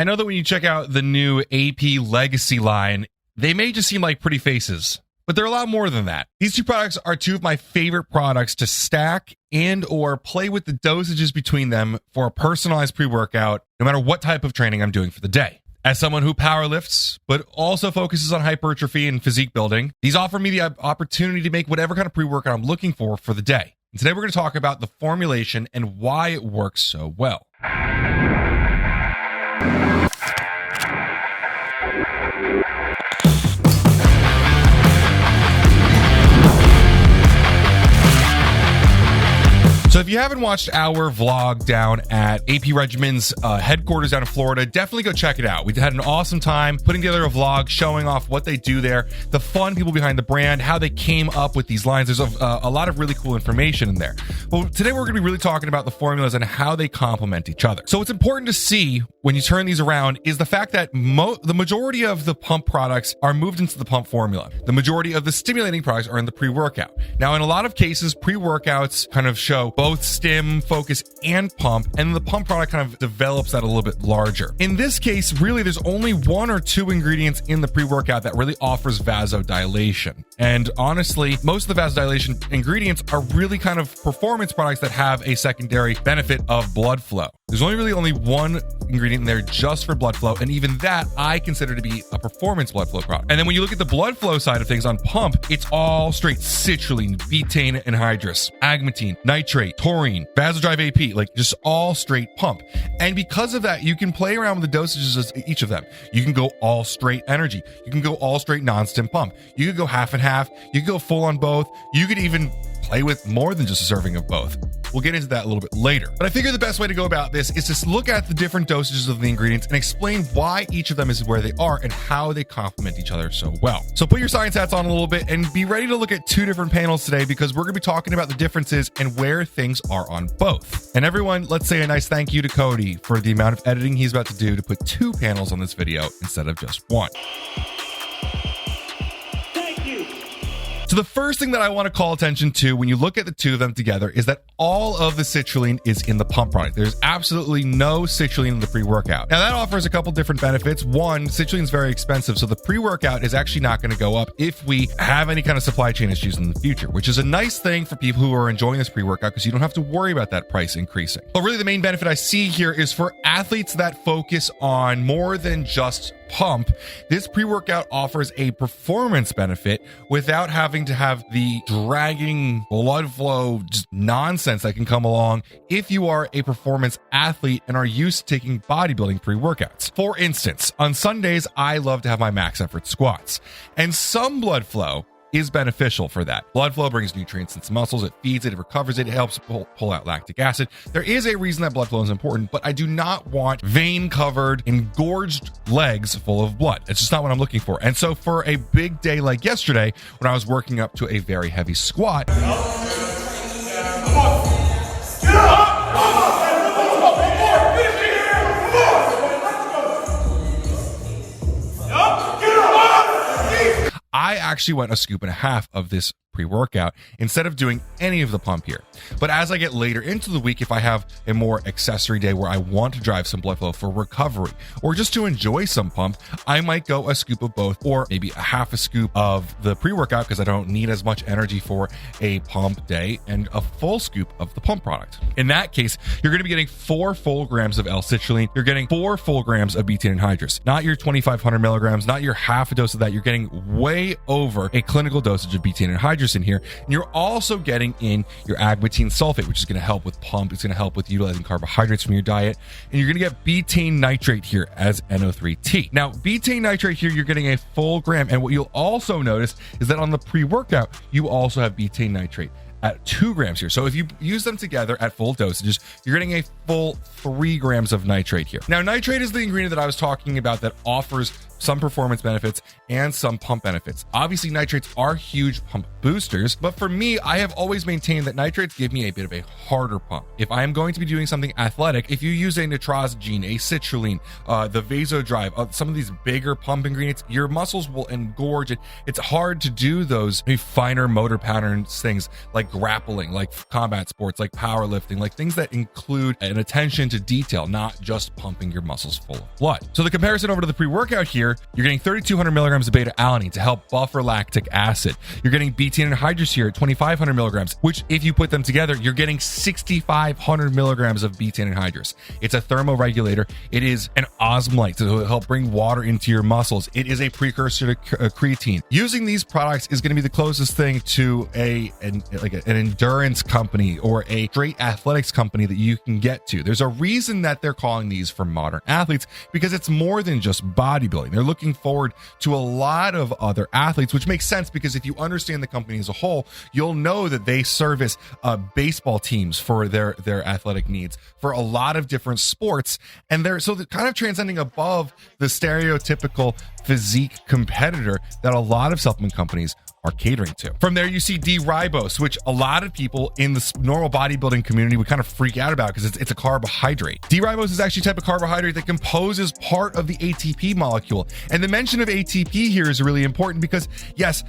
I know that when you check out the new AP Legacy line, they may just seem like pretty faces, but they're a lot more than that. These two products are two of my favorite products to stack and or play with the dosages between them for a personalized pre-workout, no matter what type of training I'm doing for the day. As someone who powerlifts, but also focuses on hypertrophy and physique building, these offer me the opportunity to make whatever kind of pre-workout I'm looking for the day. And today we're going to talk about the formulation and why it works so well. So if you haven't watched our vlog down at AP Regimen's headquarters down in Florida, definitely go check it out. We had an awesome time putting together a vlog showing off what they do there, the fun people behind the brand, how they came up with these lines. There's a lot of really cool information in there. But today we're going to be really talking about the formulas and how they complement each other. So what's important to see when you turn these around is the fact that the majority of the pump products are moved into the pump formula. The majority of the stimulating products are in the pre-workout. Now, in a lot of cases, pre-workouts kind of show both stim, focus, and pump, and the pump product kind of develops that a little bit larger. In this case, really, there's only one or two ingredients in the pre-workout that really offers vasodilation. And honestly, most of the vasodilation ingredients are really kind of performance products that have a secondary benefit of blood flow. There's only one ingredient in there just for blood flow, and even that I consider to be a performance blood flow product. And then when you look at the blood flow side of things on pump, it's all straight citrulline, betaine anhydrous, agmatine, nitrate, taurine, vasodrive AP, like just all straight pump. And because of that, you can play around with the dosages of each of them. You can go all straight energy. You can go all straight non-stim pump. You could go half and half. You could go full on both. You could even play with more than just a serving of both. We'll get into that a little bit later. But I figure the best way to go about this is to look at the different dosages of the ingredients and explain why each of them is where they are and how they complement each other so well. So put your science hats on a little bit and be ready to look at two different panels today, because we're going to be talking about the differences and where things are on both. And everyone, let's say a nice thank you to Cody for the amount of editing he's about to do to put two panels on this video instead of just one. So the first thing that I want to call attention to when you look at the two of them together is that all of the citrulline is in the pump product. There's absolutely no citrulline in the pre-workout. Now that offers a couple different benefits. One, citrulline is very expensive, so the pre-workout is actually not going to go up if we have any kind of supply chain issues in the future, which is a nice thing for people who are enjoying this pre-workout because you don't have to worry about that price increasing. But really the main benefit I see here is for athletes that focus on more than just pump. This pre-workout offers a performance benefit without having to have the dragging blood flow just nonsense that can come along if you are a performance athlete and are used to taking bodybuilding pre-workouts. For instance, on Sundays, I love to have my max effort squats, and some blood flow is beneficial for that. Blood flow brings nutrients into muscles, it feeds it, it recovers it, it helps pull out lactic acid. There is a reason that blood flow is important, but I do not want vein-covered, engorged legs full of blood. It's just not what I'm looking for. And so for a big day like yesterday, when I was working up to a very heavy squat, I actually went a scoop and a half of this pre-workout instead of doing any of the pump here. But as I get later into the week, if I have a more accessory day where I want to drive some blood flow for recovery or just to enjoy some pump, I might go a scoop of both, or maybe a half a scoop of the pre-workout because I don't need as much energy for a pump day, and a full scoop of the pump product. In that case, you're going to be getting 4 full grams of L-citrulline. You're getting 4 full grams of betaine anhydrous, not your 2,500 milligrams, not your half a dose of that. You're getting way over a clinical dosage of betaine anhydrous in here. And you're also getting in your agmatine sulfate, which is going to help with pump. It's going to help with utilizing carbohydrates from your diet. And you're going to get betaine nitrate here as NO3T. Now, betaine nitrate here, you're getting a full gram. And what you'll also notice is that on the pre-workout, you also have betaine nitrate at 2 grams here. So if you use them together at full dosages, you're getting a full 3 grams of nitrate here. Now, nitrate is the ingredient that I was talking about that offers some performance benefits and some pump benefits. Obviously, nitrates are huge pump boosters, but for me, I have always maintained that nitrates give me a bit of a harder pump. If I am going to be doing something athletic, if you use a nitrosogene, a citrulline, the vasodrive, some of these bigger pump ingredients, your muscles will engorge. It's hard to do those finer motor patterns things like like grappling, like combat sports, like powerlifting, like things that include an attention to detail, not just pumping your muscles full of blood. So the comparison over to the pre-workout here, you're getting 3,200 milligrams of beta-alanine to help buffer lactic acid. You're getting betaine anhydrous here at 2,500 milligrams, which if you put them together, you're getting 6,500 milligrams of betaine anhydrous. It's a thermoregulator. It is an osmolyte to help bring water into your muscles. It is a precursor to creatine. Using these products is going to be the closest thing to an endurance company or a straight athletics company that you can get to. There's a reason that they're calling these for modern athletes, because it's more than just bodybuilding. They're looking forward to a lot of other athletes, which makes sense because if you understand the company as a whole, you'll know that they service baseball teams for their athletic needs for a lot of different sports, and they're kind of transcending above the stereotypical physique competitor that a lot of supplement companies are catering to. From there, you see D-ribose, which a lot of people in the normal bodybuilding community would kind of freak out about because it's a carbohydrate. D-ribose is actually a type of carbohydrate that composes part of the ATP molecule. And the mention of ATP here is really important because, yes,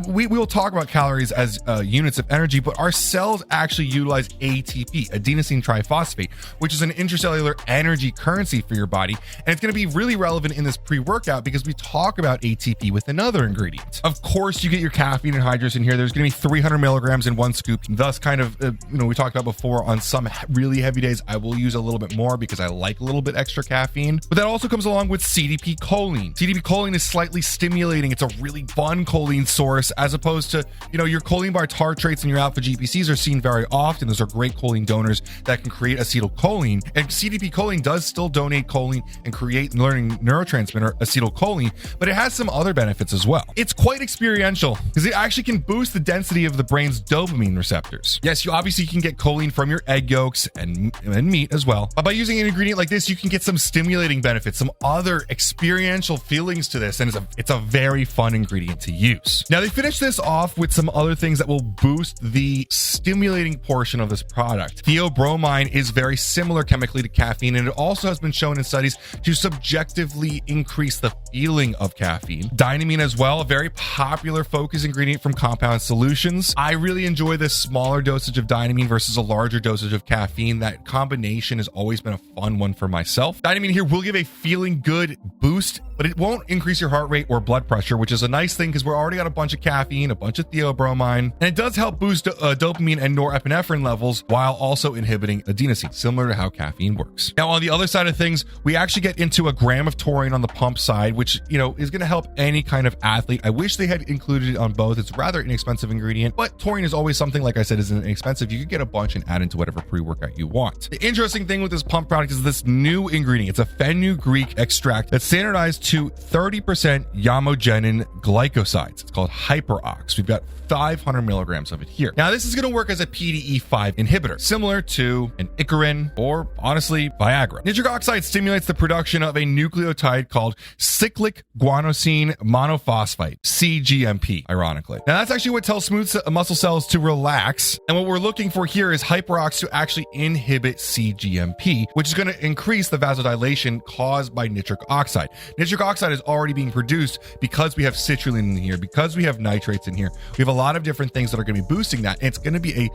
we will talk about calories as units of energy, but our cells actually utilize ATP, adenosine triphosphate, which is an intracellular energy currency for your body. And it's going to be really relevant in this pre-workout because we talk about ATP with another ingredient. Of course, you get your caffeine anhydrous in here. There's going to be 300 milligrams in one scoop. Thus, kind of, we talked about before, on some really heavy days, I will use a little bit more because I like a little bit extra caffeine. But that also comes along with CDP choline. CDP choline is slightly stimulating. It's a really fun choline source as opposed to, your choline bar tartrates and your alpha GPCs are seen very often. Those are great choline donors that can create acetylcholine. And CDP choline does still donate choline and create learning neurotransmitter acetylcholine, but it has some other benefits as well. It's quite experiential because it actually can boost the density of the brain's dopamine receptors. Yes, you obviously can get choline from your egg yolks and meat as well. But by using an ingredient like this, you can get some stimulating benefits, some other experiential feelings to this, and it's a very fun ingredient to use. Now, they finish this off with some other things that will boost the stimulating portion of this product. Theobromine is very similar chemically to caffeine, and it also has been shown in studies to subjectively increase the feeling of caffeine. Dynamine as well, a very popular focus ingredient from Compound Solutions. I really enjoy this smaller dosage of dynamine versus a larger dosage of caffeine. That combination has always been a fun one for myself. Dynamine here will give a feeling good boost, but it won't increase your heart rate or blood pressure, which is a nice thing because we're already got a bunch of caffeine, a bunch of theobromine, and it does help boost dopamine and norepinephrine levels while also inhibiting adenosine, similar to how caffeine works. Now, on the other side of things, we actually get into a gram of taurine on the pump side, which, is going to help any kind of athlete. I wish they had included it on both. It's a rather inexpensive ingredient, but taurine is always something, like I said, isn't inexpensive. You could get a bunch and add into whatever pre-workout you want. The interesting thing with this pump product is this new ingredient. It's a fenugreek extract that's standardized to 30% yamogenin glycosides. It's called HyperOx. We've got 500 milligrams of it here. Now, this is going to work as a PDE5 inhibitor, similar to an Icarin or, honestly, Viagra. Nitric oxide stimulates the production of a nucleotide called cyclic guanosine monophosphate, CGMP, ironically. Now, that's actually what tells smooth muscle cells to relax, and what we're looking for here is HyperOx to actually inhibit CGMP, which is going to increase the vasodilation caused by nitric oxide. Nitric oxide is already being produced because we have citrulline in here, because we have nitrates in here. We have a lot of different things that are going to be boosting that, and it's going to be a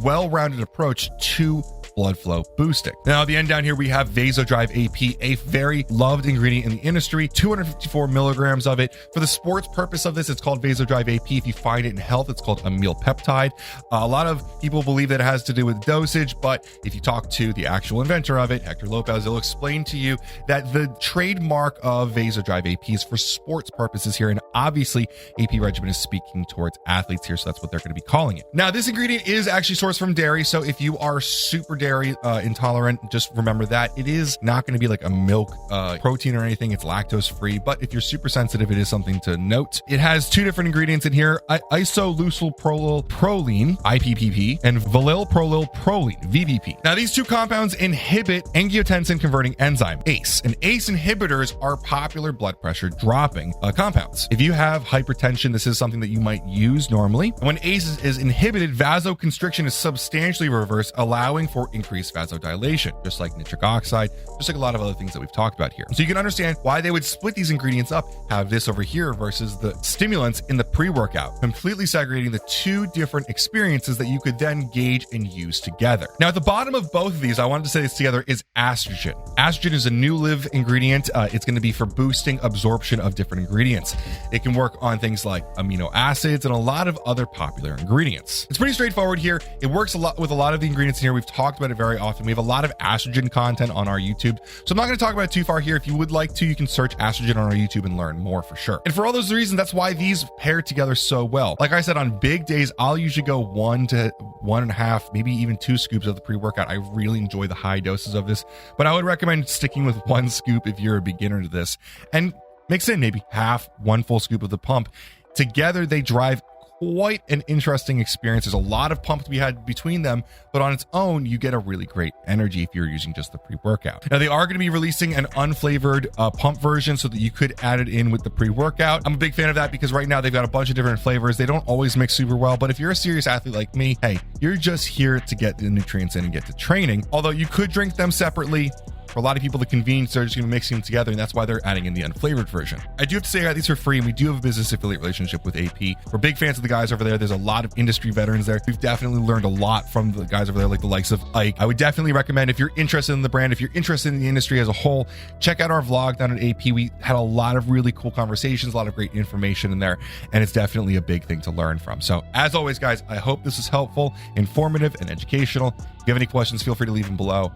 well-rounded approach to blood flow boosting. Now, at the end down here, we have Vasodrive AP, a very loved ingredient in the industry, 254 milligrams of it. For the sports purpose of this, it's called Vasodrive AP. If you find it in health, it's called a meal peptide. A lot of people believe that it has to do with dosage, but if you talk to the actual inventor of it, Hector Lopez, he'll explain to you that the trademark of Vasodrive AP is for sports purposes here, and obviously AP Regimen is speaking towards athletes here, so that's what they're going to be calling it. Now, this ingredient is actually sourced from dairy, so if you are super dairy intolerant, just remember that it is not going to be like a milk protein or anything. It's lactose free, but if you're super sensitive, it is something to note. It has two different ingredients in here: isoleucylproline, IPPP, and valylprolylproline, VPP. Now, these two compounds inhibit angiotensin converting enzyme, ACE, and ACE inhibitors are popular blood pressure dropping compounds. If you have hypertension, this is something that you might use normally. When ACE is inhibited, vasoconstriction is substantially reversed, allowing for increased vasodilation, just like nitric oxide, just like a lot of other things that we've talked about here. So you can understand why they would split these ingredients up, have this over here versus the stimulants in the pre-workout, completely segregating the two different experiences that you could then gauge and use together. Now, at the bottom of both of these, I wanted to say this together, is estrogen. Estrogen is a new live ingredient. It's going to be for boosting absorption of different ingredients. It can work on things like amino acids and a lot of other popular ingredients. It's pretty straightforward here. It works a lot with a lot of the ingredients in here. We've talked about it very often. We have a lot of estrogen content on our YouTube, so I'm not going to talk about it too far here. If you would like to, you can search estrogen on our YouTube and learn more for sure. And for all those reasons, that's why these pair together so well. Like I said, on big days, I'll usually go 1 to 1.5, maybe even 2 scoops of the pre-workout. I really enjoy the high doses of this, but I would recommend sticking with 1 scoop if you're a beginner to this, and mix in maybe half, 1 full scoop of the pump. Together, they drive quite an interesting experience. There's a lot of pump to be had between them, but on its own, you get a really great energy if you're using just the pre-workout. Now, they are going to be releasing an unflavored pump version so that you could add it in with the pre-workout. I'm a big fan of that because right now they've got a bunch of different flavors. They don't always mix super well, but if you're a serious athlete like me, hey, you're just here to get the nutrients in and get to training. Although you could drink them separately. For a lot of people, the convenience, they're just going to mix them together, and that's why they're adding in the unflavored version. I do have to say, these are free, and we do have a business affiliate relationship with AP. We're big fans of the guys over there. There's a lot of industry veterans there. We've definitely learned a lot from the guys over there, like the likes of Ike. I would definitely recommend, if you're interested in the brand, if you're interested in the industry as a whole, check out our vlog down at AP. We had a lot of really cool conversations, a lot of great information in there, and it's definitely a big thing to learn from. So, as always, guys, I hope this is helpful, informative, and educational. If you have any questions, feel free to leave them below.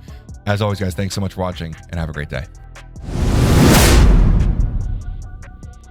As always, guys, thanks so much for watching, and have a great day.